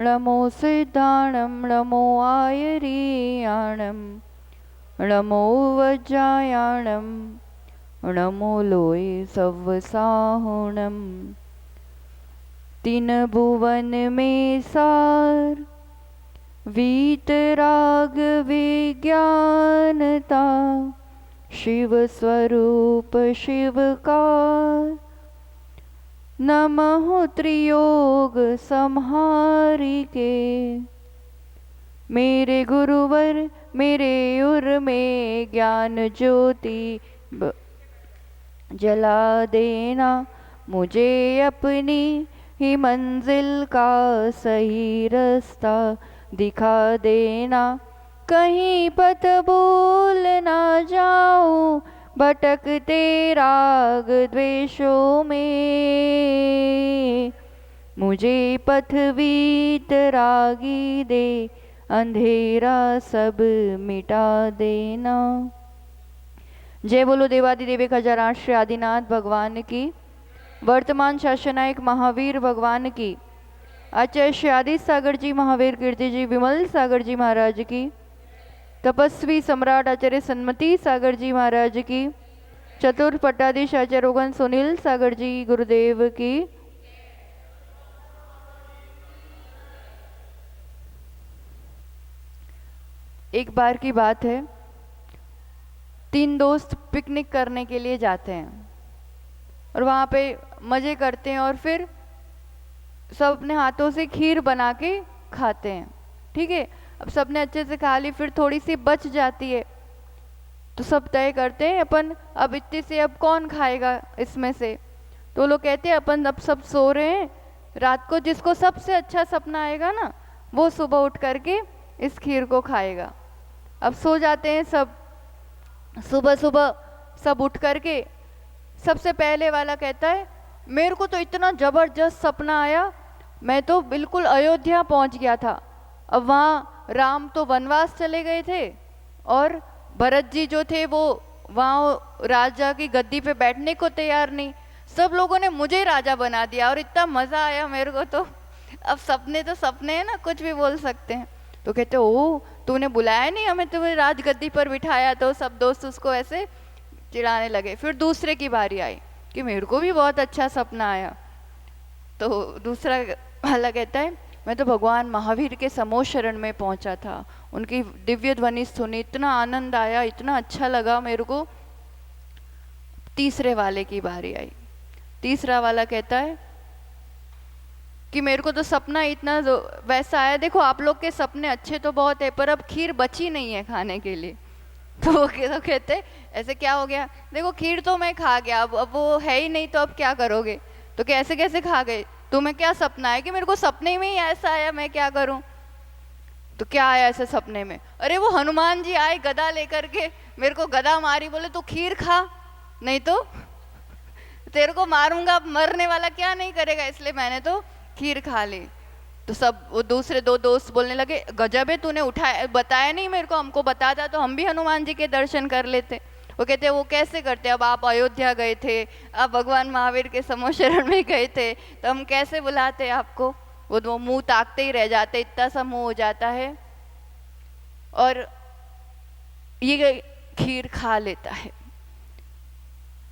नमो सिद्धाणं नमो आयर्याणं नमो वज्रायाणं नमो लोये सव्वसाहुणं। तीन भुवन में सार वीतराग विज्ञानता शिव स्वरूप शिवकार। नमः त्रियोग संहारी के मेरे गुरुवर मेरे उर में ज्ञान ज्योति जला देना। मुझे अपनी ही मंजिल का सही रास्ता दिखा देना। कहीं पथ भूल ना जाऊं भटकते राग द्वेषों में। मुझे पथ वीतरागी दे अंधेरा सब मिटा देना। जय बोलो देवादिदेव खजाराज श्री आदिनाथ भगवान की। वर्तमान शासनायक महावीर भगवान की। आचार्य श्री आदि सागर जी महावीर कीर्ति जी विमल सागर जी महाराज की। तपस्वी सम्राट आचार्य सन्मति सागर जी महाराज की। चतुर्थ पट्टाधीश आचार्य रोगन सुनील सागर जी गुरुदेव की। एक बार की बात है, तीन दोस्त पिकनिक करने के लिए जाते हैं और वहाँ पे मज़े करते हैं और फिर सब अपने हाथों से खीर बना के खाते हैं। ठीक है, अब सबने अच्छे से खा ली, फिर थोड़ी सी बच जाती है तो सब तय करते हैं अपन अब इतने से अब कौन खाएगा इसमें से। तो लोग कहते हैं अपन अब सब सो रहे हैं, रात को जिसको सबसे अच्छा सपना आएगा ना वो सुबह उठ करके इस खीर को खाएगा। अब सो जाते हैं सब। सुबह सुबह सब उठ करके सबसे पहले वाला कहता है मेरे को तो इतना ज़बरदस्त सपना आया, मैं तो बिल्कुल अयोध्या पहुंच गया था। अब वहाँ राम तो वनवास चले गए थे और भरत जी जो थे वो वहाँ राजा की गद्दी पे बैठने को तैयार नहीं। सब लोगों ने मुझे राजा बना दिया और इतना मज़ा आया मेरे को तो। अब सपने तो सपने हैं ना, कुछ भी बोल सकते हैं। तो कहते ओ तूने बुलाया नहीं हमें, तुम्हें राजगद्दी पर बिठाया। तो सब दोस्त उसको ऐसे चिढ़ाने लगे। फिर दूसरे की बारी आई कि मेरे को भी बहुत अच्छा सपना आया। तो दूसरा वाला कहता है मैं तो भगवान महावीर के समो शरण में पहुंचा था, उनकी दिव्य ध्वनि सुनी, इतना आनंद आया, इतना अच्छा लगा मेरे को। तीसरे वाले की बारी आई। तीसरा वाला कहता है कि मेरे को तो सपना इतना वैसा आया, देखो आप लोग के सपने अच्छे तो बहुत है पर अब खीर बची नहीं है खाने के लिए। तो वो कहते ऐसे क्या हो गया, देखो खीर तो मैं खा गया, अब वो है ही नहीं तो अब क्या करोगे। तो कैसे कैसे खा गए, तुम्हें क्या सपना है कि मेरे को सपने में ही ऐसा आया, मैं क्या करूं। तो क्या आया ऐसे सपने में, अरे वो हनुमान जी आए गदा लेकर के, मेरे को गदा मारी, बोले तू खीर खा नहीं तो तेरे को मारूंगा। अब मरने वाला क्या नहीं करेगा, इसलिए मैंने तो खीर खा ली। तो सब वो दूसरे दो दोस्त बोलने लगे गजब है, तूने उठाया बताया नहीं मेरे को, हमको बताता तो हम भी हनुमान जी के दर्शन कर लेते। वो कहते वो कैसे करते, अब आप अयोध्या गए थे, आप भगवान महावीर के समो शरण में गए थे, तो हम कैसे बुलाते आपको। वो मुंह ताकते ही रह जाते, इतना सा मुंह हो जाता है और ये खीर खा लेता है।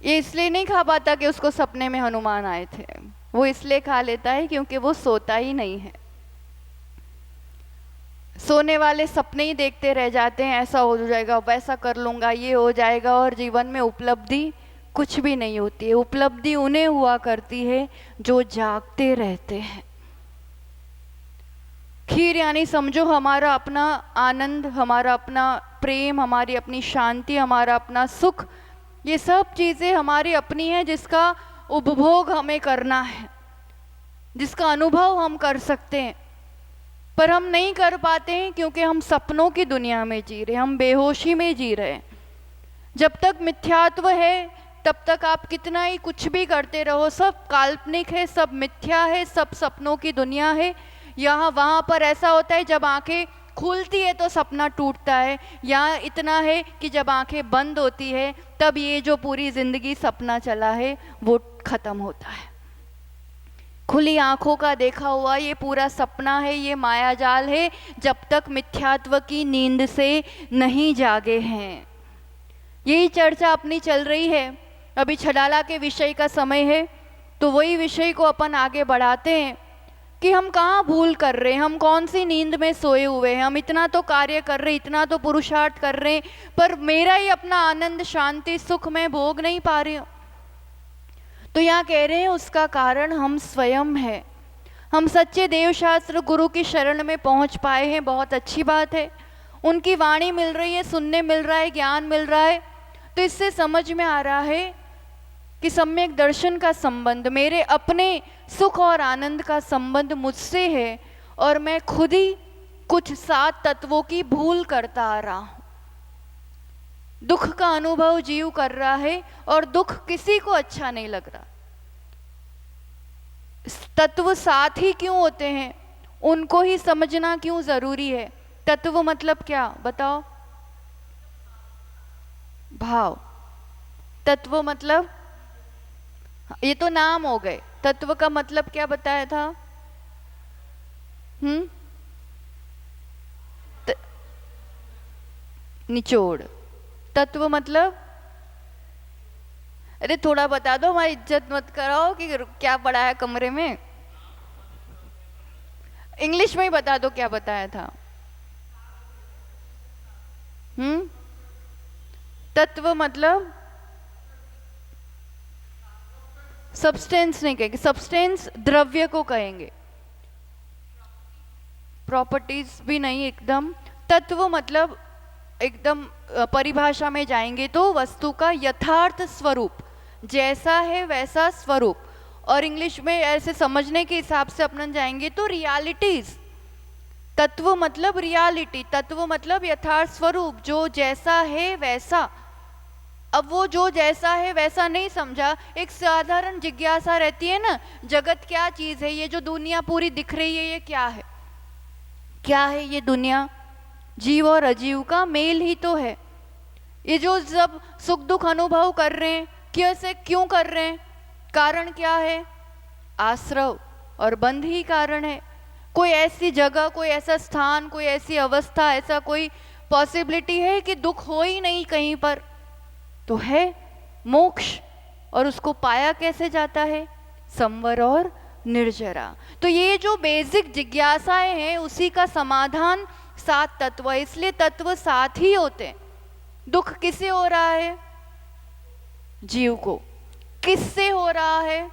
ये इसलिए नहीं खा पाता कि उसको सपने में हनुमान आए थे, वो इसलिए खा लेता है क्योंकि वो सोता ही नहीं है। सोने वाले सपने ही देखते रह जाते हैं, ऐसा हो जाएगा, वैसा कर लूंगा, ये हो जाएगा, और जीवन में उपलब्धि कुछ भी नहीं होती है। उपलब्धि उन्हें हुआ करती है जो जागते रहते हैं। खीर यानी समझो हमारा अपना आनंद, हमारा अपना प्रेम, हमारी अपनी शांति, हमारा अपना सुख, ये सब चीज़ें हमारी अपनी हैं जिसका उपभोग हमें करना है, जिसका अनुभव हम कर सकते हैं, पर हम नहीं कर पाते हैं क्योंकि हम सपनों की दुनिया में जी रहे हैं, हम बेहोशी में जी रहे हैं। जब तक मिथ्यात्व है तब तक आप कितना ही कुछ भी करते रहो, सब काल्पनिक है, सब मिथ्या है, सब सपनों की दुनिया है। यहाँ वहाँ पर ऐसा होता है जब आंखें खुलती है तो सपना टूटता है, यहाँ इतना है कि जब आंखें बंद होती है तब ये जो पूरी जिंदगी सपना चला है वो खत्म होता है। खुली आंखों का देखा हुआ ये पूरा सपना है, ये मायाजाल है, जब तक मिथ्यात्व की नींद से नहीं जागे हैं। यही चर्चा अपनी चल रही है। अभी छलाला के विषय का समय है, तो वही विषय को अपन आगे बढ़ाते हैं कि हम कहाँ भूल कर रहे हैं, हम कौन सी नींद में सोए हुए हैं। हम इतना तो कार्य कर रहे, इतना तो पुरुषार्थ कर रहे हैं, पर मेरा ही अपना आनंद शांति सुख में भोग नहीं पा रही हूँ। तो यहाँ कह रहे हैं उसका कारण हम स्वयं है। हम सच्चे देवशास्त्र गुरु की शरण में पहुँच पाए हैं, बहुत अच्छी बात है। उनकी वाणी मिल रही है, सुनने मिल रहा है, ज्ञान मिल रहा है, तो इससे समझ में आ रहा है कि सम्यक दर्शन का संबंध, मेरे अपने सुख और आनंद का संबंध मुझसे है, और मैं खुद ही कुछ 7 तत्वों की भूल करता आ रहा हूं। दुख का अनुभव जीव कर रहा है, और दुख किसी को अच्छा नहीं लग रहा। तत्व 7 ही क्यों होते हैं, उनको ही समझना क्यों जरूरी है। तत्व मतलब क्या बताओ? भाव। तत्व मतलब, ये तो नाम हो गए। तत्व का मतलब क्या बताया था? निचोड़। तत्व मतलब, अरे थोड़ा बता दो, हमारी इज्जत मत कराओ कि क्या पढ़ा है कमरे में। इंग्लिश में ही बता दो क्या बताया था। तत्व मतलब सब्सटेंस नहीं कहेंगे, सब्सटेंस द्रव्य को कहेंगे, प्रॉपर्टीज भी नहीं एकदम। तत्व मतलब एकदम परिभाषा में जाएंगे तो वस्तु का यथार्थ स्वरूप, जैसा है वैसा स्वरूप। और इंग्लिश में ऐसे समझने के हिसाब से अपन जाएंगे तो रियलिटीज। तत्व मतलब रियलिटी, तत्व मतलब यथार्थ स्वरूप, जो जैसा है वैसा। अब वो जो जैसा है वैसा नहीं समझा, एक साधारण जिज्ञासा रहती है ना, जगत क्या चीज है, ये जो दुनिया पूरी दिख रही है ये क्या है? क्या है ये दुनिया? जीव और अजीव का मेल ही तो है। ये जो सब सुख दुख अनुभव कर रहे हैं, कैसे क्यों कर रहे हैं? कारण क्या है? आश्रव और बंध ही कारण है। कोई ऐसी जगह, कोई ऐसा स्थान, कोई ऐसी अवस्था, ऐसा कोई पॉसिबिलिटी है कि दुख हो ही नहीं कहीं पर? तो है मोक्ष। और उसको पाया कैसे जाता है? संवर और निर्जरा। तो ये जो बेसिक जिज्ञासाएं हैं उसी का समाधान 7 तत्व है। इसलिए तत्व 7 ही होते हैं। दुख किसे हो रहा है? जीव को। किससे हो रहा है?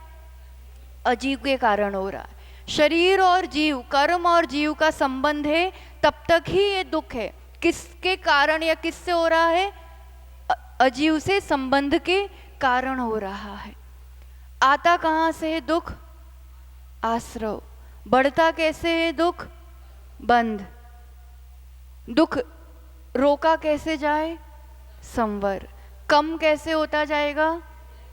अजीव के कारण हो रहा है। शरीर और जीव, कर्म और जीव का संबंध है, तब तक ही ये दुख है। किसके कारण या किससे हो रहा है? अजीव से संबंध के कारण हो रहा है। आता कहां से है दुख? आश्रव। बढ़ता कैसे है दुख? बंध। दुख रोका कैसे जाए? संवर। कम कैसे होता जाएगा?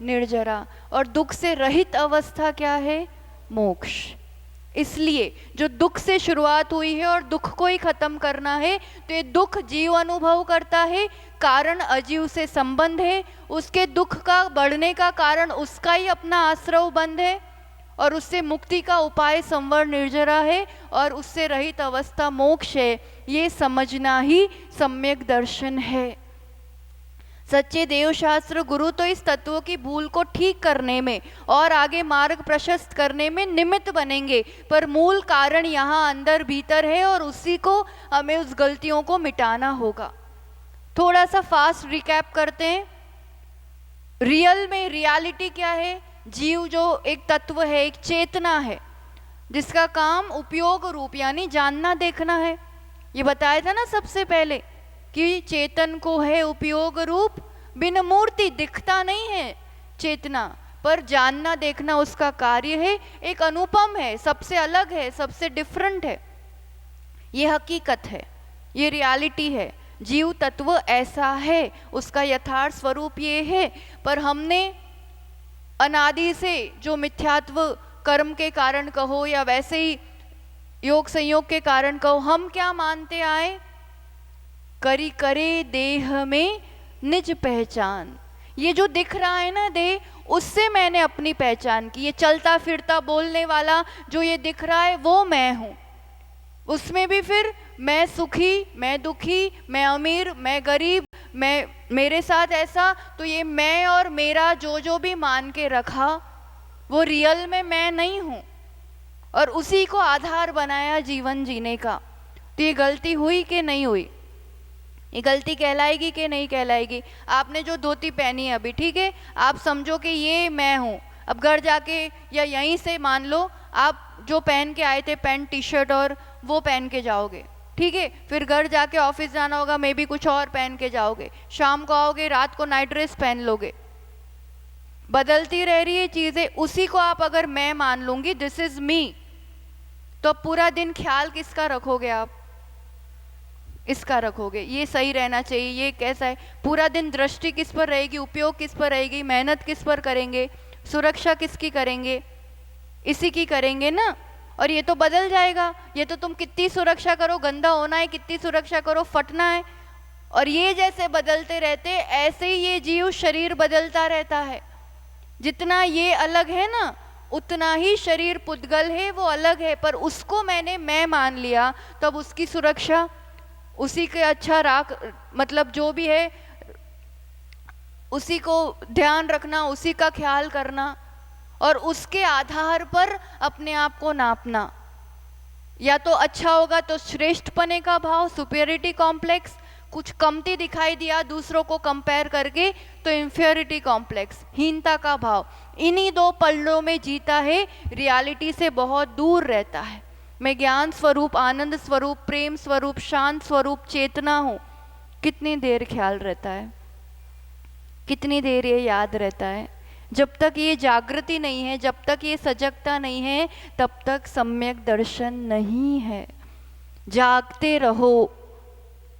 निर्जरा। और दुख से रहित अवस्था क्या है? मोक्ष। इसलिए जो दुख से शुरुआत हुई है और दुख को ही खत्म करना है, तो ये दुख जीव अनुभव करता है, कारण अजीव से संबंध है, उसके दुख का बढ़ने का कारण उसका ही अपना आश्रव बंध है, और उससे मुक्ति का उपाय संवर निर्जरा है, और उससे रहित अवस्था मोक्ष है। ये समझना ही सम्यक दर्शन है। सच्चे देवशास्त्र गुरु तो इस तत्वों की भूल को ठीक करने में और आगे मार्ग प्रशस्त करने में निमित्त बनेंगे, पर मूल कारण यहाँ अंदर भीतर है, और उसी को हमें उस गलतियों को मिटाना होगा। थोड़ा सा फास्ट रिकैप करते हैं। रियल में रियलिटी क्या है? जीव जो एक तत्व है, एक चेतना है, जिसका काम उपयोग रूप यानी जानना देखना है। ये बताया था ना सबसे पहले कि चेतन को है उपयोग रूप, बिन मूर्ति दिखता नहीं है चेतना, पर जानना देखना उसका कार्य है। एक अनुपम है, सबसे अलग है, सबसे डिफरेंट है। ये हकीकत है, ये रियलिटी है। जीव तत्व ऐसा है, उसका यथार्थ स्वरूप ये है, पर हमने अनादि से जो मिथ्यात्व कर्म के कारण कहो या वैसे ही योग संयोग के कारण कहो, हम क्या मानते आए? करे देह में निज पहचान। ये जो दिख रहा है ना देह, उससे मैंने अपनी पहचान की। ये चलता फिरता बोलने वाला जो ये दिख रहा है वो मैं हूँ। उसमें भी फिर मैं सुखी, मैं दुखी, मैं अमीर, मैं गरीब, मैं मेरे साथ ऐसा, तो ये मैं और मेरा जो जो भी मान के रखा वो रियल में मैं नहीं हूँ, और उसी को आधार बनाया जीवन जीने का। तो ये गलती हुई कि नहीं हुई? ये गलती कहलाएगी कि नहीं कहलाएगी? आपने जो धोती पहनी है अभी, ठीक है, आप समझो कि ये मैं हूँ। अब घर जाके या यहीं से मान लो आप जो पहन के आए थे पैंट टी शर्ट और वो पहन के जाओगे, ठीक है, फिर घर जाके ऑफिस जाना होगा, मे बी कुछ और पहन के जाओगे, शाम को आओगे, रात को नाइट ड्रेस पहन लोगे। बदलती रह रही है चीजें। उसी को आप अगर मैं मान लूंगी, दिस इज मी, तो अब पूरा दिन ख्याल किसका रखोगे आप? इसका रखोगे, ये सही रहना चाहिए, ये कैसा है। पूरा दिन दृष्टि किस पर रहेगी? उपयोग किस पर रहेगी? मेहनत किस पर करेंगे? सुरक्षा किसकी करेंगे? इसी की करेंगे ना। और ये तो बदल जाएगा। ये तो तुम कितनी सुरक्षा करो, गंदा होना है, कितनी सुरक्षा करो, फटना है। और ये जैसे बदलते रहते ऐसे ही ये जीव शरीर बदलता रहता है। जितना ये अलग है ना, उतना ही शरीर पुद्गल है, वो अलग है, पर उसको मैंने मैं मान लिया, तब उसकी सुरक्षा, उसी के अच्छा राख, मतलब जो भी है उसी को ध्यान रखना, उसी का ख्याल करना, और उसके आधार पर अपने आप को नापना। या तो अच्छा होगा तो श्रेष्ठपने का भाव, सुपीरियरिटी कॉम्प्लेक्स, कुछ कमती दिखाई दिया दूसरों को कंपेयर करके तो इंफीरियरिटी कॉम्प्लेक्स, हीनता का भाव। इन्हीं दो पल्लों में जीता है, रियलिटी से बहुत दूर रहता है। मैं ज्ञान स्वरूप, आनंद स्वरूप, प्रेम स्वरूप, शांत स्वरूप चेतना हूँ। कितनी देर ख्याल रहता है, कितनी देर ये याद रहता है? जब तक ये जागृति नहीं है, जब तक ये सजगता नहीं है, तब तक सम्यक दर्शन नहीं है। जागते रहो,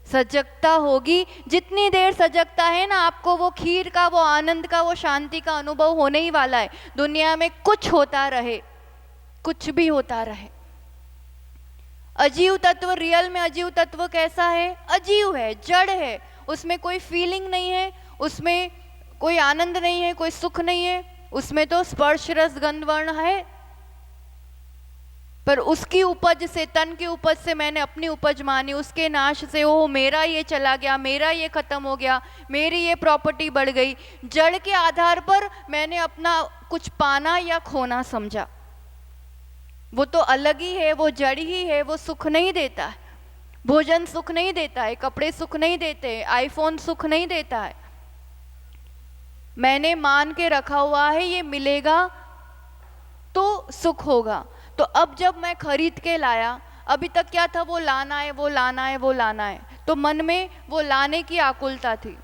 सजगता होगी। जितनी देर सजगता है ना, आपको वो खीर का, वो आनंद का, वो शांति का अनुभव होने ही वाला है। दुनिया में कुछ होता रहे, कुछ भी होता रहे। अजीव तत्व, रियल में अजीव तत्व कैसा है? अजीव है, जड़ है, उसमें कोई फीलिंग नहीं है, उसमें कोई आनंद नहीं है, कोई सुख नहीं है, उसमें तो स्पर्श रस गंध वर्ण है। पर उसकी उपज से, तन की उपज से मैंने अपनी उपज मानी, उसके नाश से ओ मेरा ये चला गया, मेरा ये खत्म हो गया, मेरी ये प्रॉपर्टी बढ़ गई। जड़ के आधार पर मैंने अपना कुछ पाना या खोना समझा। वो तो अलग ही है, वो जड़ ही है, वो सुख नहीं देता है। भोजन सुख नहीं देता है, कपड़े सुख नहीं देते, आईफोन सुख नहीं देता है। मैंने मान के रखा हुआ है ये मिलेगा तो सुख होगा। तो अब जब मैं खरीद के लाया, अभी तक क्या था? वो लाना है, वो लाना है, वो लाना है, तो मन में वो लाने की आकुलता थी,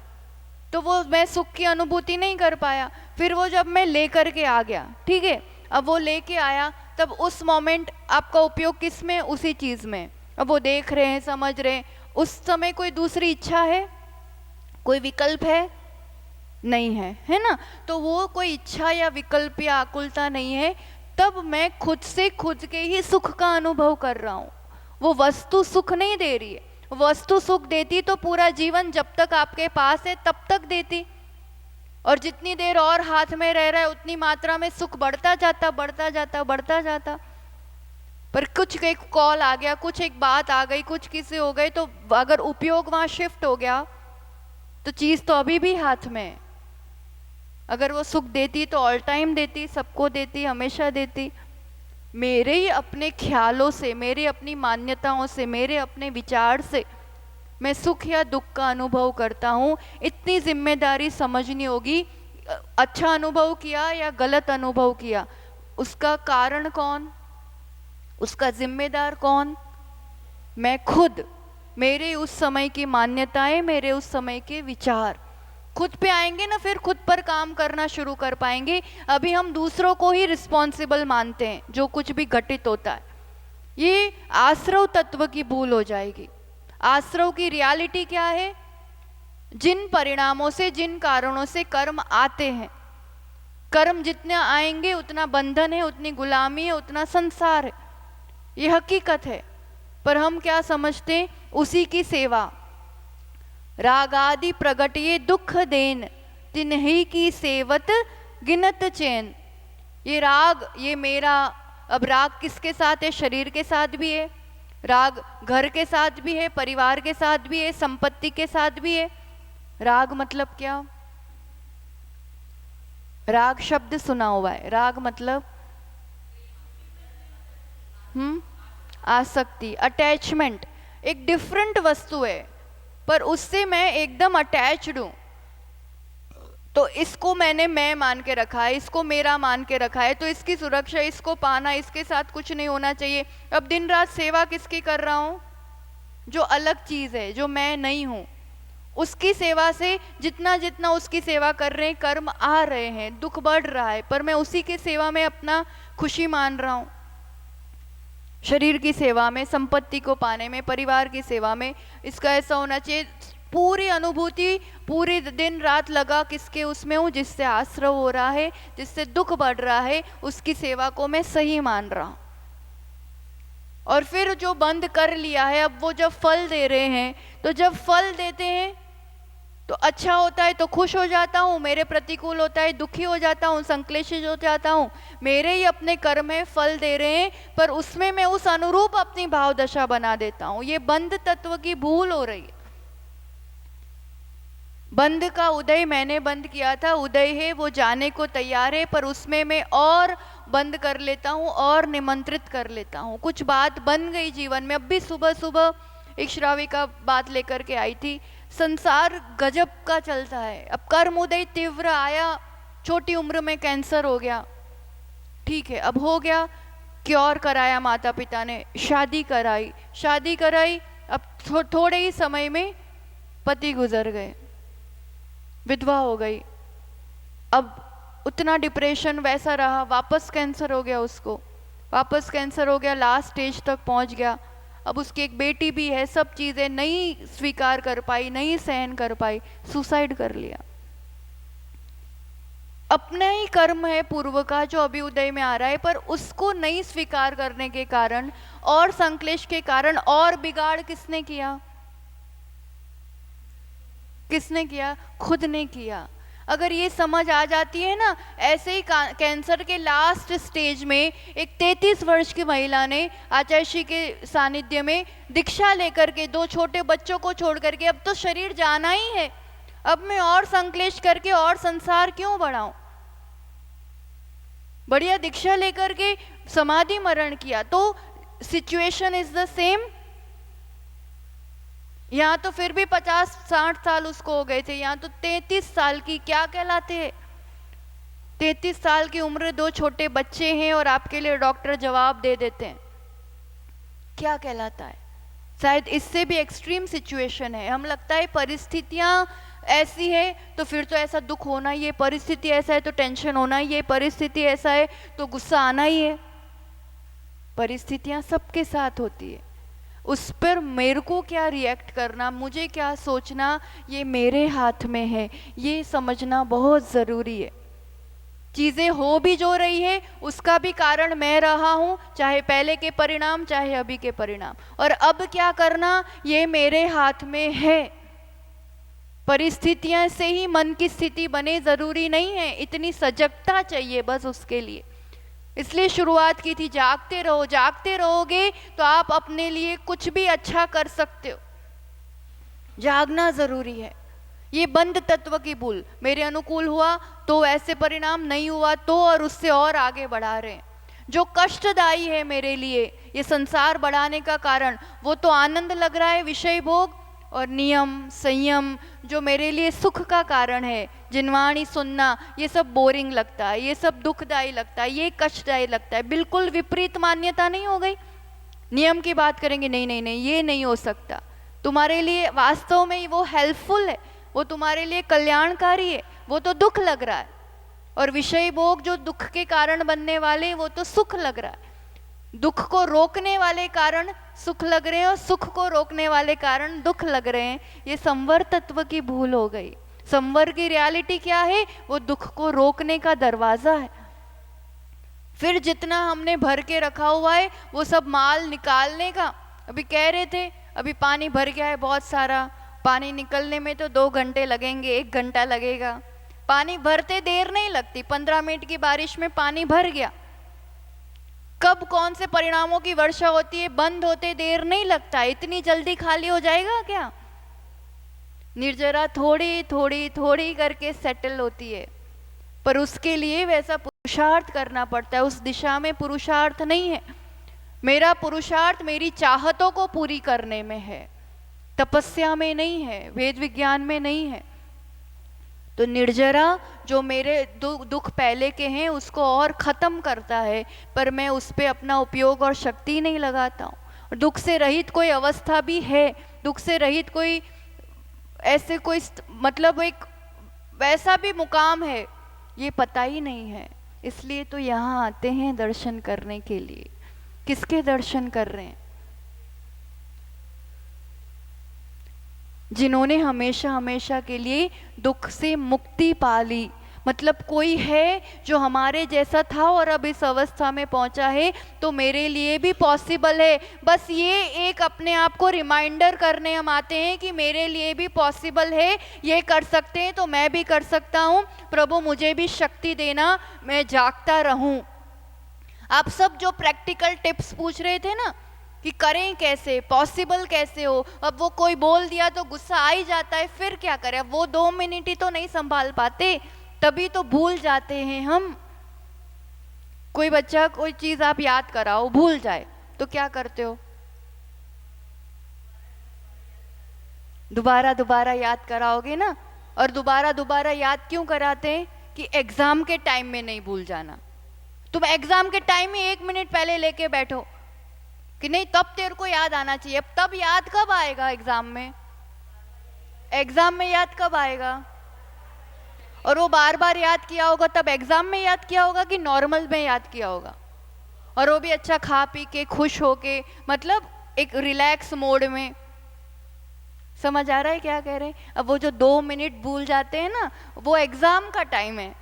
तो वो मैं सुख की अनुभूति नहीं कर पाया। फिर वो जब मैं लेकर के आ गया, ठीक है, अब वो लेके आया, तब उस मोमेंट आपका उपयोग किस में? उसी चीज में। अब वो देख रहे हैं, समझ रहे हैं, उस समय कोई दूसरी इच्छा है, कोई विकल्प है? नहीं है, है ना। तो वो कोई इच्छा या विकल्प या आकुलता नहीं है, तब मैं खुद से खुद के ही सुख का अनुभव कर रहा हूँ। वो वस्तु सुख नहीं दे रही है। वस्तु सुख देती तो पूरा जीवन जब तक आपके पास है तब तक देती, और जितनी देर और हाथ में रह रहा है उतनी मात्रा में सुख बढ़ता जाता, बढ़ता जाता, बढ़ता जाता। पर कुछ एक कॉल आ गया, कुछ एक बात आ गई, कुछ किसी हो गए, तो अगर उपयोग वहां शिफ्ट हो गया तो चीज तो अभी भी हाथ में है। अगर वो सुख देती तो ऑल टाइम देती, सबको देती, हमेशा देती। मेरे ही अपने ख्यालों से, मेरे अपनी मान्यताओं से, मेरे अपने विचार से मैं सुख या दुख का अनुभव करता हूँ। इतनी जिम्मेदारी समझनी होगी। अच्छा अनुभव किया या गलत अनुभव किया, उसका कारण कौन, उसका जिम्मेदार कौन? मैं खुद। मेरे उस समय की मान्यताएं, मेरे उस समय के विचार खुद पे आएंगे ना, फिर खुद पर काम करना शुरू कर पाएंगे। अभी हम दूसरों को ही रिस्पॉन्सिबल मानते हैं जो कुछ भी घटित होता है। ये आश्रव तत्व की भूल हो जाएगी। आश्रव की रियलिटी क्या है? जिन परिणामों से, जिन कारणों से कर्म आते हैं, कर्म जितने आएंगे उतना बंधन है, उतनी गुलामी है, उतना संसार है। ये हकीकत है। पर हम क्या समझते? उसी की सेवा। रागादि प्रगटिए दुख देन, तिन्ही की सेवत गिनत चैन। ये राग, ये मेरा, अब राग किसके साथ है? शरीर के साथ भी है राग, घर के साथ भी है, परिवार के साथ भी है, संपत्ति के साथ भी है। राग मतलब क्या? राग शब्द सुना हुआ है। राग मतलब आसक्ति, अटैचमेंट। एक डिफरेंट वस्तु है पर उससे मैं एकदम अटैच्ड हूं, तो इसको मैंने मैं मान के रखा है, इसको मेरा मान के रखा है, तो इसकी सुरक्षा, इसको पाना, इसके साथ कुछ नहीं होना चाहिए। अब दिन रात सेवा किसकी कर रहा हूं? जो अलग चीज है, जो मैं नहीं हूं, उसकी सेवा से जितना जितना उसकी सेवा कर रहे हैं, कर्म आ रहे हैं, दुख बढ़ रहा है, पर मैं उसी की सेवा में अपना खुशी मान रहा हूं। शरीर की सेवा में, संपत्ति को पाने में, परिवार की सेवा में। इसका ऐसा होना चाहिए पूरी अनुभूति, पूरी दिन रात लगा किसके उसमें हूँ? जिससे आश्रय हो रहा है, जिससे दुख बढ़ रहा है, उसकी सेवा को मैं सही मान रहा हूं। और फिर जो बंद कर लिया है, अब वो जब फल दे रहे हैं, तो जब फल देते हैं तो अच्छा होता है तो खुश हो जाता हूँ, मेरे प्रतिकूल होता है दुखी हो जाता हूँ, संक्लेशित हो जाता हूँ। मेरे ही अपने कर्म है, फल दे रहे हैं, पर उसमें मैं उस अनुरूप अपनी भाव दशा बना देता हूँ। ये बंध तत्व की भूल हो रही है। बंध का उदय मैंने बंद किया था, उदय है वो जाने को तैयार है, पर उसमें मैं और बंद कर लेता हूँ और निमंत्रित कर लेता हूँ। कुछ बात बन गई जीवन में। अब भी सुबह सुबह एक श्राविका बात लेकर के आई थी, संसार गजब का चलता है। अब कर्म उदय तीव्र आया, छोटी उम्र में कैंसर हो गया, ठीक है, अब हो गया, क्योर कराया माता पिता ने, शादी कराई, अब थोड़े ही समय में पति गुजर गए, विधवा हो गई। अब उतना डिप्रेशन वैसा रहा, वापस कैंसर हो गया उसको, लास्ट स्टेज तक पहुंच गया। अब उसकी एक बेटी भी है, सब चीजें नहीं स्वीकार कर पाई, नहीं सहन कर पाई, सुसाइड कर लिया। अपना ही कर्म है पूर्व का जो अभी उदय में आ रहा है, पर उसको नहीं स्वीकार करने के कारण और संक्लेश के कारण और बिगाड़ किसने किया? खुद ने किया। अगर ये समझ आ जाती है ना, ऐसे ही कैंसर के लास्ट स्टेज में एक 33 वर्ष की महिला ने आचार्य श्री के सानिध्य में दीक्षा लेकर के 2 छोटे बच्चों को छोड़ करके, अब तो शरीर जाना ही है, अब मैं और संक्लेश करके और संसार क्यों बढ़ाऊं, बढ़िया दीक्षा लेकर के समाधि मरण किया। तो सिचुएशन इज द सेम। यहाँ तो फिर भी 50-60 साल उसको हो गए थे, यहाँ तो 33 साल की क्या कहलाते हैं? 33 साल की उम्र, 2 छोटे बच्चे हैं और आपके लिए डॉक्टर जवाब दे देते हैं, क्या कहलाता है? शायद इससे भी एक्सट्रीम सिचुएशन है। हम लगता है परिस्थितियां ऐसी है तो फिर तो ऐसा दुख होना ही है, परिस्थिति ऐसा है तो टेंशन होना ही है, परिस्थिति ऐसा है तो गुस्सा आना ही है। परिस्थितियां सबके साथ होती है, उस पर मेरे को क्या रिएक्ट करना, मुझे क्या सोचना, ये मेरे हाथ में है। ये समझना बहुत ज़रूरी है। चीज़ें हो भी जो रही है उसका भी कारण मैं रहा हूँ, चाहे पहले के परिणाम चाहे अभी के परिणाम, और अब क्या करना ये मेरे हाथ में है। परिस्थितियां से ही मन की स्थिति बने ज़रूरी नहीं है, इतनी सजगता चाहिए बस उसके लिए। इसलिए शुरुआत की थी, जागते रहो, जागते रहोगे तो आप अपने लिए कुछ भी अच्छा कर सकते हो। जागना जरूरी है। ये बंध तत्व की भूल, मेरे अनुकूल हुआ तो ऐसे परिणाम, नहीं हुआ तो, और उससे और आगे बढ़ा रहे हैं। जो कष्टदायी है मेरे लिए, ये संसार बढ़ाने का कारण, वो तो आनंद लग रहा है, विषय भोग और नियम संयम जो मेरे लिए सुख का कारण है, जिनवाणी सुनना, ये सब बोरिंग लगता है, ये सब दुखदायी लगता है, ये कष्टदायी लगता है। बिल्कुल विपरीत मान्यता नहीं हो गई। नियम की बात करेंगे, नहीं नहीं नहीं, ये नहीं हो सकता, तुम्हारे लिए वास्तव में वो हेल्पफुल है, वो तुम्हारे लिए कल्याणकारी है, वो तो दुख लग रहा है। और विषय भोग जो दुख के कारण बनने वाले, वो तो सुख लग रहा है। दुख को रोकने वाले कारण सुख लग रहे हैं और सुख को रोकने वाले कारण दुख लग रहे हैं। ये संवर तत्व की भूल हो गई। संवर की रियलिटी क्या है? वो दुख को रोकने का दरवाजा है। फिर जितना हमने भर के रखा हुआ है वो सब माल निकालने का। अभी कह रहे थे, अभी पानी भर गया है बहुत सारा, पानी निकलने में तो 2 घंटे लगेंगे, 1 घंटा लगेगा। पानी भरते देर नहीं लगती, 15 मिनट की बारिश में पानी भर गया। कब कौन से परिणामों की वर्षा होती है, बंद होते देर नहीं लगता। इतनी जल्दी खाली हो जाएगा क्या? निर्जरा थोड़ी थोड़ी थोड़ी करके सेटल होती है, पर उसके लिए वैसा पुरुषार्थ करना पड़ता है। उस दिशा में पुरुषार्थ नहीं है। मेरा पुरुषार्थ मेरी चाहतों को पूरी करने में है, तपस्या में नहीं है, वेद विज्ञान में नहीं है। तो निर्जरा जो मेरे दुख पहले के हैं उसको और खत्म करता है, पर मैं उस पर अपना उपयोग और शक्ति नहीं लगाता हूँ। दुख से रहित कोई अवस्था भी है, दुख से रहित कोई ऐसे कोई मतलब एक वैसा भी मुकाम है, ये पता ही नहीं है। इसलिए तो यहाँ आते हैं दर्शन करने के लिए। किसके दर्शन कर रहे हैं? जिन्होंने हमेशा हमेशा के लिए दुख से मुक्ति पा ली। मतलब कोई है जो हमारे जैसा था और अब इस अवस्था में पहुंचा है, तो मेरे लिए भी पॉसिबल है। बस ये एक अपने आप को रिमाइंडर करने हम आते हैं कि मेरे लिए भी पॉसिबल है, ये कर सकते हैं तो मैं भी कर सकता हूँ। प्रभु मुझे भी शक्ति देना, मैं जागता रहूं। आप सब जो प्रैक्टिकल टिप्स पूछ रहे थे ना कि करें कैसे, पॉसिबल कैसे हो, अब वो कोई बोल दिया तो गुस्सा आ ही जाता है, फिर क्या करें? अब वो 2 मिनट ही तो नहीं संभाल पाते, तभी तो भूल जाते हैं हम। कोई बच्चा कोई चीज आप याद कराओ भूल जाए तो क्या करते हो? दोबारा दोबारा याद कराओगे ना। और दोबारा दोबारा याद क्यों कराते हैं? कि एग्जाम के टाइम में नहीं भूल जाना। तुम एग्जाम के टाइम में 1 मिनट पहले लेके बैठो कि नहीं तब तेरे को याद आना चाहिए। अब तब याद कब आएगा? एग्जाम में। एग्जाम में याद कब आएगा? और वो बार बार याद किया होगा तब एग्जाम में याद किया होगा कि नॉर्मल में याद किया होगा? और वो भी अच्छा खा पी के खुश होके, मतलब एक रिलैक्स मोड में। समझ आ रहा है क्या कह रहे हैं? अब वो जो 2 मिनट भूल जाते हैं ना, वो एग्जाम का टाइम है।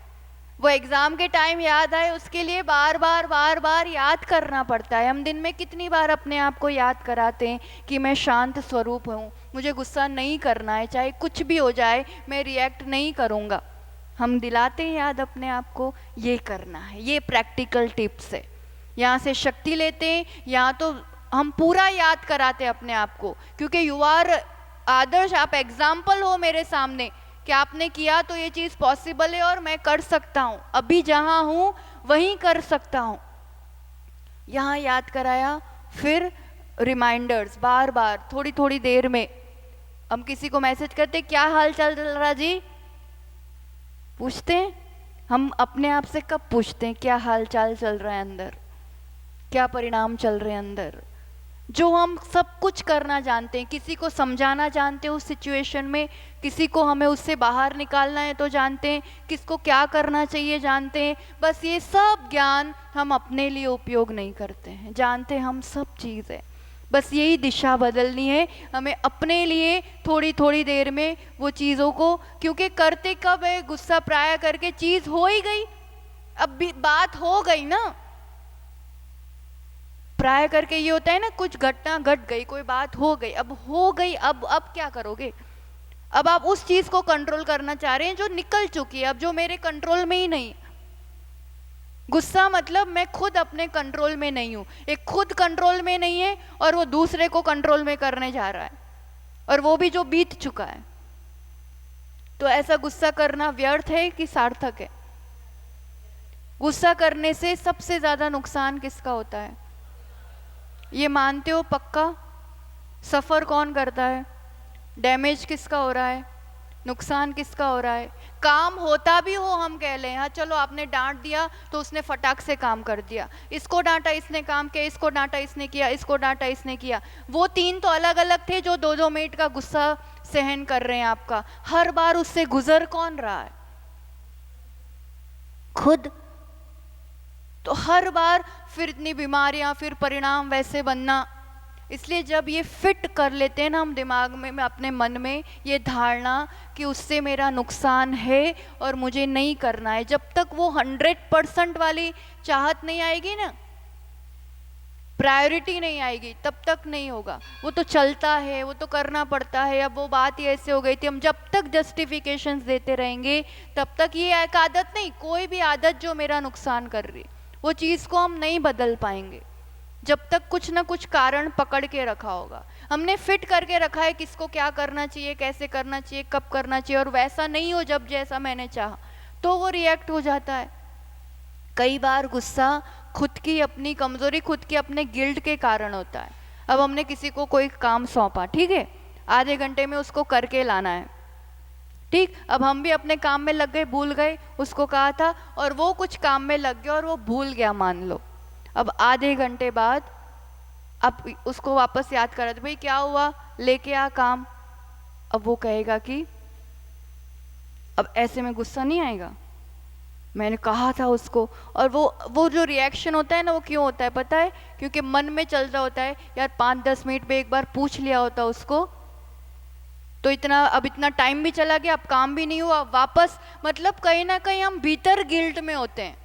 वो एग्जाम के टाइम याद आए उसके लिए बार बार याद करना पड़ता है। हम दिन में कितनी बार अपने आप को याद कराते हैं कि मैं शांत स्वरूप हूँ, मुझे गुस्सा नहीं करना है, चाहे कुछ भी हो जाए मैं रिएक्ट नहीं करूँगा। हम दिलाते हैं याद अपने आप को, ये करना है। ये प्रैक्टिकल टिप्स है। यहाँ से शक्ति लेते हैं, यहाँ तो हम पूरा याद कराते हैं अपने आप को, क्योंकि यू आर आदर्श, आप एग्जाम्पल हो मेरे सामने कि आपने किया तो ये चीज़ पॉसिबल है और मैं कर सकता हूँ। अभी जहाँ हूँ वहीं कर सकता हूँ। यहाँ याद कराया, फिर रिमाइंडर्स बार बार थोड़ी थोड़ी देर में। हम किसी को मैसेज करते क्या हाल चाल चल रहा जी, पूछते हैं। हम अपने आप से कब पूछते हैं क्या हाल चाल चल रहा है अंदर, क्या परिणाम चल रहे हैं अंदर? जो हम सब कुछ करना जानते हैं, किसी को समझाना जानते हैं उस सिचुएशन में, किसी को हमें उससे बाहर निकालना है तो जानते हैं, किसको क्या करना चाहिए जानते हैं। बस ये सब ज्ञान हम अपने लिए उपयोग नहीं करते हैं, जानते हम सब चीज़ है। बस यही दिशा बदलनी है हमें अपने लिए, थोड़ी थोड़ी देर में वो चीज़ों को। क्योंकि करते कब है? गुस्सा प्राय करके चीज़ हो ही गई, अब भी बात हो गई ना। प्राय करके ये होता है ना, कुछ घटना घट गई, कोई बात हो गई, अब हो गई, अब क्या करोगे? अब आप उस चीज को कंट्रोल करना चाह रहे हैं जो निकल चुकी है, अब जो मेरे कंट्रोल में ही नहीं। गुस्सा मतलब मैं खुद अपने कंट्रोल में नहीं हूं। एक खुद कंट्रोल में नहीं है और वो दूसरे को कंट्रोल में करने जा रहा है, और वो भी जो बीत चुका है। तो ऐसा गुस्सा करना व्यर्थ है कि सार्थक है? गुस्सा करने से सबसे ज्यादा नुकसान किसका होता है? ये मानते हो पक्का? सफर कौन करता है? डैमेज किसका हो रहा है? नुकसान किसका हो रहा है? काम होता भी हो, हम कह लें हाँ चलो आपने डांट दिया तो उसने फटाक से काम कर दिया, इसको डांटा इसने काम किया, इसको डांटा इसने किया, इसको डांटा इसने किया। वो 3 तो अलग अलग थे जो 2-2 मिनट का गुस्सा सहन कर रहे हैं आपका। हर बार उससे गुजर कौन रहा है? खुद। तो हर बार फिर इतनी बीमारियां, फिर परिणाम वैसे बनना। इसलिए जब ये फिट कर लेते हैं ना हम दिमाग में अपने मन में ये धारणा कि उससे मेरा नुकसान है और मुझे नहीं करना है, जब तक वो 100% वाली चाहत नहीं आएगी ना, प्रायोरिटी नहीं आएगी तब तक नहीं होगा। वो तो चलता है, वो तो करना पड़ता है, अब वो बात ही ऐसे हो गई थी, हम जब तक जस्टिफिकेशंस देते रहेंगे तब तक ये एक आदत नहीं, कोई भी आदत जो मेरा नुकसान कर रही वो चीज़ को हम नहीं बदल पाएंगे जब तक कुछ ना कुछ कारण पकड़ के रखा होगा। हमने फिट करके रखा है किसको क्या करना चाहिए, कैसे करना चाहिए, कब करना चाहिए, और वैसा नहीं हो जब जैसा मैंने चाहा तो वो रिएक्ट हो जाता है। कई बार गुस्सा खुद की अपनी कमजोरी, खुद के अपने गिल्ट के कारण होता है। अब हमने किसी को कोई काम सौंपा, ठीक है, आधे घंटे में उसको करके लाना है, ठीक, अब हम भी अपने काम में लग गए, भूल गए, उसको कहा था और वो कुछ काम में लग गया और वो भूल गया मान लो। अब आधे घंटे बाद अब उसको वापस याद करा दो, भाई क्या हुआ, लेके आ काम। अब वो कहेगा कि अब ऐसे में गुस्सा नहीं आएगा, मैंने कहा था उसको। और वो जो रिएक्शन होता है ना, वो क्यों होता है पता है? क्योंकि मन में चल रहा होता है यार 5-10 मिनट में एक बार पूछ लिया होता उसको तो इतना टाइम भी चला गया, अब काम भी नहीं हुआ वापस। मतलब कहीं ना कहीं हम भीतर गिल्ट में होते हैं,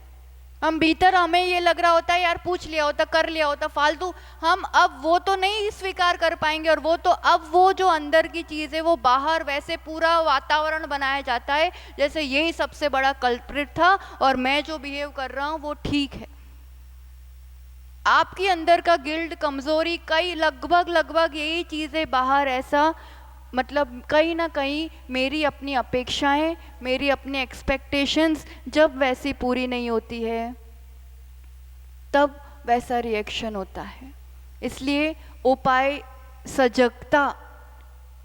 हम भीतर हमें ये लग रहा होता है यार पूछ लिया होता, कर लिया होता, फालतू। हम अब वो तो नहीं स्वीकार कर पाएंगे, और वो तो अब वो जो अंदर की चीज़ है वो बाहर वैसे पूरा वातावरण बनाया जाता है जैसे यही सबसे बड़ा कल्प्रिट था और मैं जो बिहेव कर रहा हूँ वो ठीक है। आपकी अंदर का गिल्ट, कमजोरी, कई लगभग यही चीज़ें बाहर ऐसा, मतलब कहीं ना कहीं मेरी अपनी अपेक्षाएं, मेरी अपनी एक्सपेक्टेशंस जब वैसी पूरी नहीं होती है तब वैसा रिएक्शन होता है। इसलिए उपाय सजगता,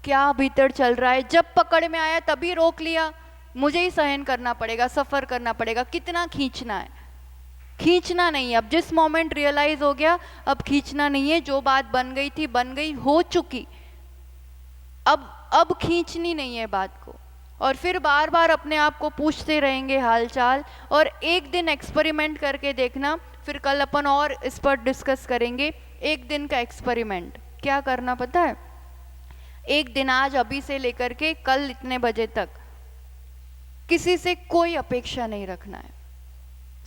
क्या भीतर चल रहा है, जब पकड़ में आया तभी रोक लिया, मुझे ही सहन करना पड़ेगा, सफ़र करना पड़ेगा, कितना खींचना है, खींचना नहीं है। अब जिस मोमेंट रियलाइज हो गया अब खींचना नहीं है, जो बात बन गई थी बन गई, हो चुकी, अब खींचनी नहीं है बात को। और फिर बार बार अपने आप को पूछते रहेंगे हालचाल, और एक दिन एक्सपेरिमेंट करके देखना, फिर कल अपन और इस पर डिस्कस करेंगे। एक दिन का एक्सपेरिमेंट क्या करना पता है? एक दिन, आज अभी से लेकर के कल इतने बजे तक किसी से कोई अपेक्षा नहीं रखना है,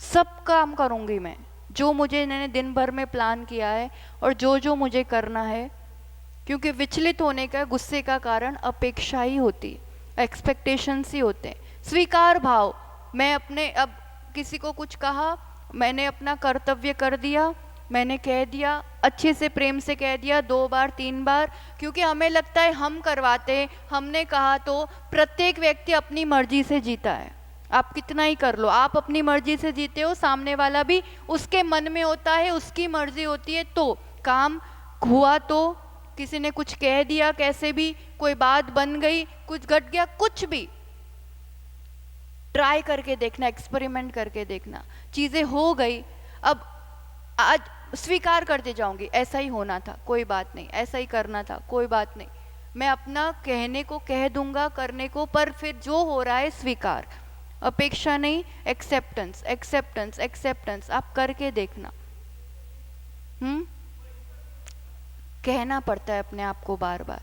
सब काम करूंगी मैं, जो मुझे मैंने दिन भर में प्लान किया है और जो मुझे करना है। क्योंकि विचलित होने का, गुस्से का कारण अपेक्षा ही होती, एक्सपेक्टेशंस ही होते हैं। स्वीकार भाव, मैं अपने, अब किसी को कुछ कहा, मैंने अपना कर्तव्य कर दिया, मैंने कह दिया, अच्छे से प्रेम से कह दिया 2 बार 3 बार, क्योंकि हमें लगता है हम करवाते, हमने कहा। तो प्रत्येक व्यक्ति अपनी मर्जी से जीता है, आप कितना ही कर लो, आप अपनी मर्जी से जीते हो, सामने वाला भी उसके मन में होता है, उसकी मर्जी होती है। तो काम हुआ, तो किसी ने कुछ कह दिया, कैसे भी कोई बात बन गई, कुछ घट गया, कुछ भी ट्राई करके देखना, एक्सपेरिमेंट करके देखना, चीजें हो गई, अब आज स्वीकार करते जाऊंगी, ऐसा ही होना था, कोई बात नहीं, ऐसा ही करना था, कोई बात नहीं, मैं अपना कहने को कह दूंगा, करने को, पर फिर जो हो रहा है स्वीकार, अपेक्षा नहीं, एक्सेप्टेंस एक्सेप्टेंस एक्सेप्टेंस, आप करके देखना। कहना पड़ता है अपने आप को बार बार,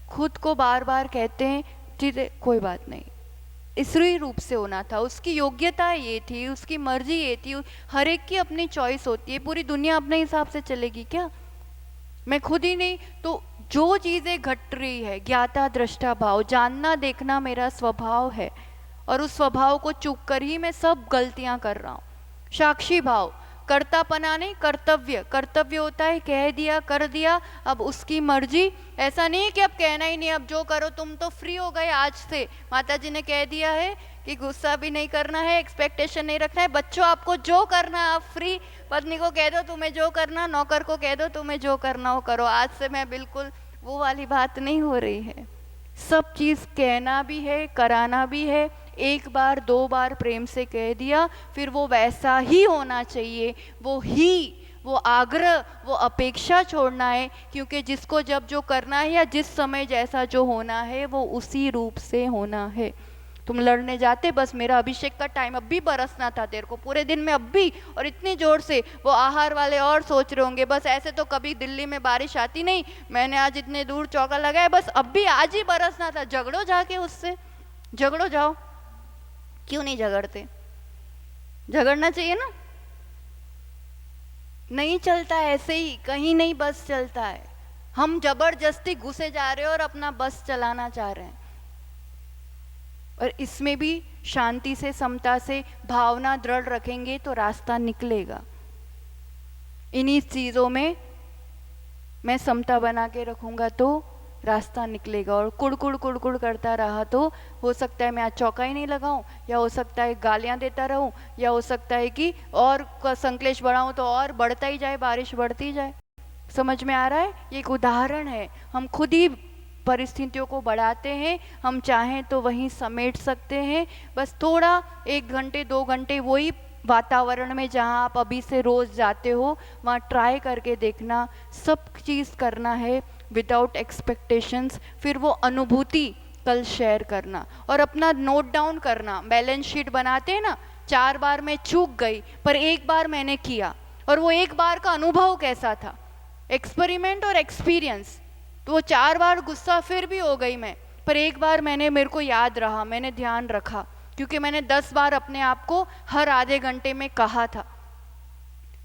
खुद को बार बार कहते हैं चीजें, कोई बात नहीं, इसी रूप से होना था, उसकी योग्यता ये थी, उसकी मर्जी ये थी, हर एक की अपनी चॉइस होती है, पूरी दुनिया अपने हिसाब से चलेगी क्या? मैं खुद ही नहीं तो जो चीजें घट रही है, ज्ञाता दृष्टा भाव, जानना देखना मेरा स्वभाव है, और उस स्वभाव को चूक कर ही मैं सब गलतियां कर रहा हूँ। साक्षी भाव, कर्तापना नहीं, कर्तव्य, कर्तव्य होता है कह दिया, कर दिया, अब उसकी मर्जी, ऐसा नहीं है कि अब कहना ही नहीं, अब जो करो, तुम तो फ्री हो गए आज से, माता जी ने कह दिया है कि गुस्सा भी नहीं करना है, एक्सपेक्टेशन नहीं रखना है, बच्चों आपको जो करना है आप फ्री, पत्नी को कह दो तुम्हें जो करना, नौकर को कह दो तुम्हें जो करना हो करो, आज से मैं बिल्कुल, वो वाली बात नहीं हो रही है। सब चीज कहना भी है, कराना भी है, एक बार 2 बार प्रेम से कह दिया, फिर वो वैसा ही होना चाहिए, वो आग्रह, वो अपेक्षा छोड़ना है, क्योंकि जिसको जब जो करना है या जिस समय जैसा जो होना है वो उसी रूप से होना है। तुम लड़ने जाते, बस मेरा अभिषेक का टाइम अब भी बरसना था तेरे को पूरे दिन में, अब भी, और इतनी जोर से, वो आहार वाले और सोच रहे होंगे बस ऐसे तो कभी दिल्ली में बारिश आती नहीं, मैंने आज इतने दूर चौका लगाया, बस अब भी आज ही बरसना था, झगड़ो जाके उससे, झगड़ो जाओ, क्यों नहीं झगड़ते? झगड़ना चाहिए ना, नहीं चलता है ऐसे ही, कहीं नहीं बस चलता है। हम जबरदस्ती घुसे जा रहे हैं और अपना बस चलाना चाह रहे हैं। और इसमें भी शांति से, समता से भावना दृढ़ रखेंगे तो रास्ता निकलेगा। इन्हीं चीज़ों में मैं समता बना के रखूंगा तो रास्ता निकलेगा। और कुड़कुड़ कुड़कुड़ करता रहा तो हो सकता है मैं आज चौका ही नहीं लगाऊं, या हो सकता है गालियां देता रहूं, या हो सकता है कि और संकलेश बढ़ाऊं तो और बढ़ता ही जाए, बारिश बढ़ती जाए। समझ में आ रहा है? ये एक उदाहरण है। हम खुद ही परिस्थितियों को बढ़ाते हैं, हम चाहें तो वहीं समेट सकते हैं। बस थोड़ा 1 घंटे 2 घंटे वही वातावरण में जहां आप अभी से रोज जाते हो वहां ट्राई करके देखना। सब चीज़ करना है विदाउट एक्सपेक्टेशंस। फिर वो अनुभूति कल शेयर करना और अपना नोट डाउन करना। बैलेंस शीट बनाते हैं ना, 4 बार मैं चूक गई पर 1 बार मैंने किया, और वो 1 बार का अनुभव कैसा था, एक्सपेरिमेंट और एक्सपीरियंस। तो वो 4 बार गुस्सा फिर भी हो गई मैं, पर 1 बार मेरे को याद रहा, मैंने ध्यान रखा, क्योंकि मैंने 10 बार अपने आप को हर आधे घंटे में कहा था।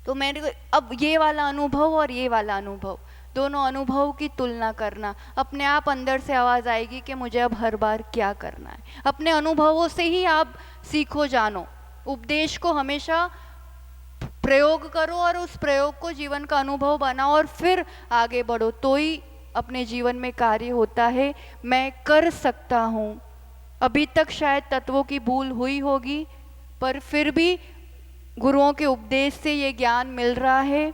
तो मेरे को अब ये वाला अनुभव और ये वाला अनुभव, दोनों अनुभव की तुलना करना। अपने आप अंदर से आवाज़ आएगी कि मुझे अब हर बार क्या करना है। अपने अनुभवों से ही आप सीखो, जानो। उपदेश को हमेशा प्रयोग करो और उस प्रयोग को जीवन का अनुभव बनाओ और फिर आगे बढ़ो, तो ही अपने जीवन में कार्य होता है। मैं कर सकता हूँ। अभी तक शायद तत्वों की भूल हुई होगी, पर फिर भी गुरुओं के उपदेश से ये ज्ञान मिल रहा है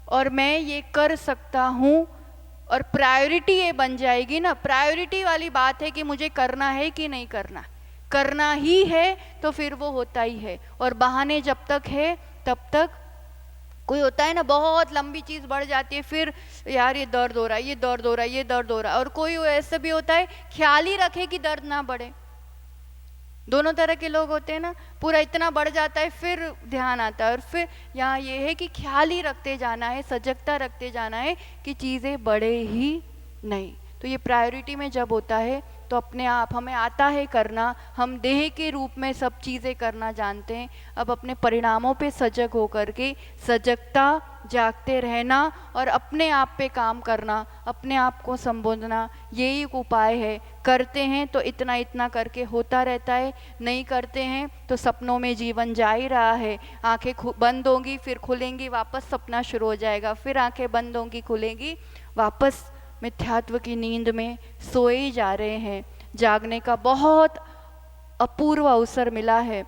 और मैं ये कर सकता हूँ। और प्रायोरिटी ये बन जाएगी ना, प्रायोरिटी वाली बात है कि मुझे करना है कि नहीं करना। करना ही है तो फिर वो होता ही है। और बहाने जब तक है तब तक, कोई होता है ना बहुत लंबी चीज़ बढ़ जाती है, फिर यार ये दर्द हो रहा है, ये दर्द हो रहा है, ये दर्द हो रहा है। और कोई ऐसा भी होता है ख्याल ही रखे कि दर्द ना बढ़े। दोनों तरह के लोग होते हैं ना, पूरा इतना बढ़ जाता है फिर ध्यान आता है। और फिर यहाँ ये है कि ख्याल ही रखते जाना है, सजगता रखते जाना है कि चीज़ें बढ़े ही नहीं। तो ये प्रायोरिटी में जब होता है तो अपने आप हमें आता है करना, हम देह के रूप में सब चीज़ें करना जानते हैं। अब अपने परिणामों पे सजग होकर के, सजगता, जागते रहना और अपने आप पे काम करना, अपने आप को संबोधना, यही एक उपाय है। करते हैं तो इतना इतना करके होता रहता है, नहीं करते हैं तो सपनों में जीवन जा ही रहा है। आंखें बंद होंगी फिर खुलेंगी, वापस सपना शुरू हो जाएगा, फिर आंखें बंद होंगी खुलेंगी, वापस मिथ्यात्व की नींद में सोए ही जा रहे हैं। जागने का बहुत अपूर्व अवसर मिला है।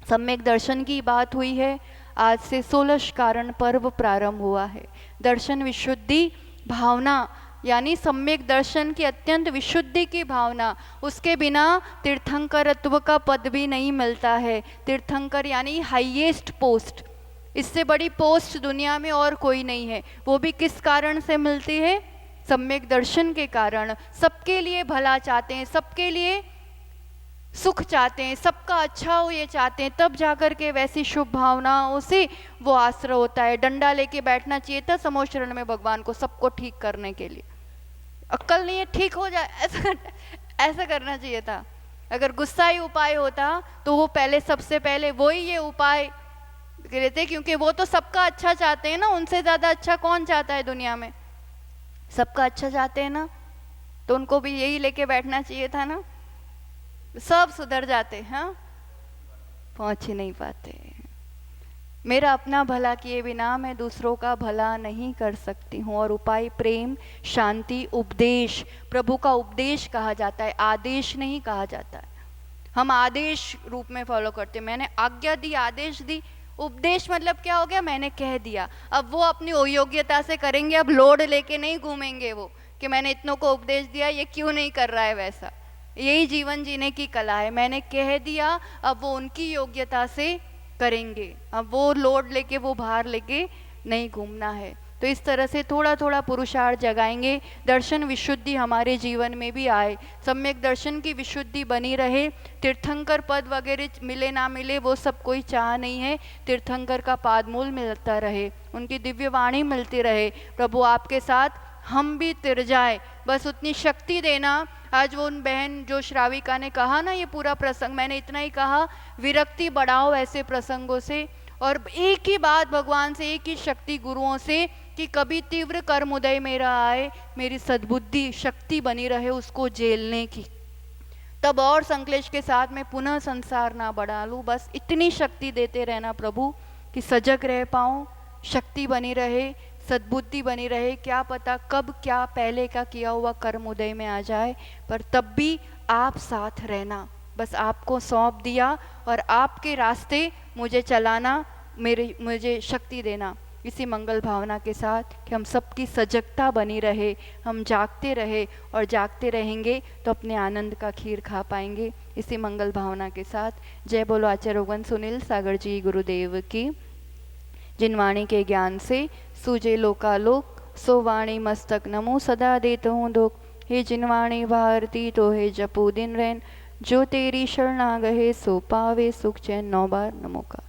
सम्यक दर्शन की बात हुई है। आज से 16 कारण पर्व प्रारंभ हुआ है। दर्शन विशुद्धि भावना, यानी सम्यक दर्शन की अत्यंत विशुद्धि की भावना, उसके बिना तीर्थंकरत्व का पद भी नहीं मिलता है। तीर्थंकर यानी हाईएस्ट पोस्ट, इससे बड़ी पोस्ट दुनिया में और कोई नहीं है। वो भी किस कारण से मिलती है? सम्यक दर्शन के कारण। सबके लिए भला चाहते हैं, सबके लिए सुख चाहते हैं, सबका अच्छा हो ये चाहते हैं, तब जाकर के वैसी शुभ भावनाओं से वो आश्रय होता है। डंडा लेके बैठना चाहिए था समोशरण में भगवान को, सबको ठीक करने के लिए। अक्ल नहीं है ठीक हो जाए, ऐसा करना चाहिए था। अगर गुस्सा ही उपाय होता तो वो पहले, सबसे पहले वही ये उपाय करते, क्योंकि वो तो सबका अच्छा चाहते हैं ना। उनसे ज़्यादा अच्छा कौन चाहता है दुनिया में? सबका अच्छा चाहते हैं ना, तो उनको भी यही लेके बैठना चाहिए था ना, सब सुधर जाते। हाँ, पहुंच ही नहीं पाते। मेरा अपना भला किए बिना मैं दूसरों का भला नहीं कर सकती हूँ। और उपाय प्रेम, शांति, उपदेश। प्रभु का उपदेश कहा जाता है, आदेश नहीं कहा जाता है। हम आदेश रूप में फॉलो करते, मैंने आज्ञा दी, आदेश दी। उपदेश मतलब क्या हो गया? मैंने कह दिया। अब वो अपनी योग्यता से करेंगे, अब लोड लेके नहीं घूमेंगे वो कि मैंने इतनों को उपदेश दिया, ये क्यों नहीं कर रहा है वैसा। यही जीवन जीने की कला है। मैंने कह दिया, अब वो उनकी योग्यता से करेंगे, अब वो लोड लेके, वो भार लेके नहीं घूमना है। तो इस तरह से थोड़ा थोड़ा पुरुषार्थ जगाएंगे, दर्शन विशुद्धि हमारे जीवन में भी आए, सम्यक दर्शन की विशुद्धि बनी रहे। तीर्थंकर पद वगैरह मिले ना मिले वो सब कोई चाह नहीं है। तीर्थंकर का पादमूल मिलता रहे, उनकी दिव्य वाणी मिलती रहे। प्रभु आपके साथ हम भी तिर जाए, बस उतनी शक्ति देना। आज वो उन बहन जो श्राविका ने कहा ना, ये पूरा प्रसंग मैंने इतना ही कहा, विरक्ति बढ़ाओ ऐसे प्रसंगों से और एक ही बात भगवान से, एक ही शक्ति गुरुओं से कि कभी तीव्र कर्म उदय मेरा आए, मेरी सद्बुद्धि शक्ति बनी रहे उसको झेलने की, तब और संकलेश के साथ मैं पुनः संसार ना बढ़ा लूँ। बस इतनी शक्ति देते रहना प्रभु कि सजग रह पाऊँ, शक्ति बनी रहे, सद्बुद्धि बनी रहे। क्या पता कब क्या पहले का किया हुआ कर्म उदय में आ जाए, पर तब भी आप साथ रहना, बस आपको सौंप दिया और आपके रास्ते मुझे चलाना, मुझे शक्ति देना। इसी मंगल भावना के साथ कि हम सबकी सजगता बनी रहे, हम जागते रहे और जागते रहेंगे तो अपने आनंद का खीर खा पाएंगे। इसी मंगल भावना के साथ जय बोलो आचार्य भगवान सुनील सागर जी गुरुदेव की। जिन वाणी के ज्ञान से सूझे लोकालोक, सो वाणी मस्तक नमो सदा देत हूँ दुख। हे जिन वाणी भारती तो हे जपू दिन रैन, जो तेरी शरणा गहे सो पावे सुख चैन। 9 बार नमो का।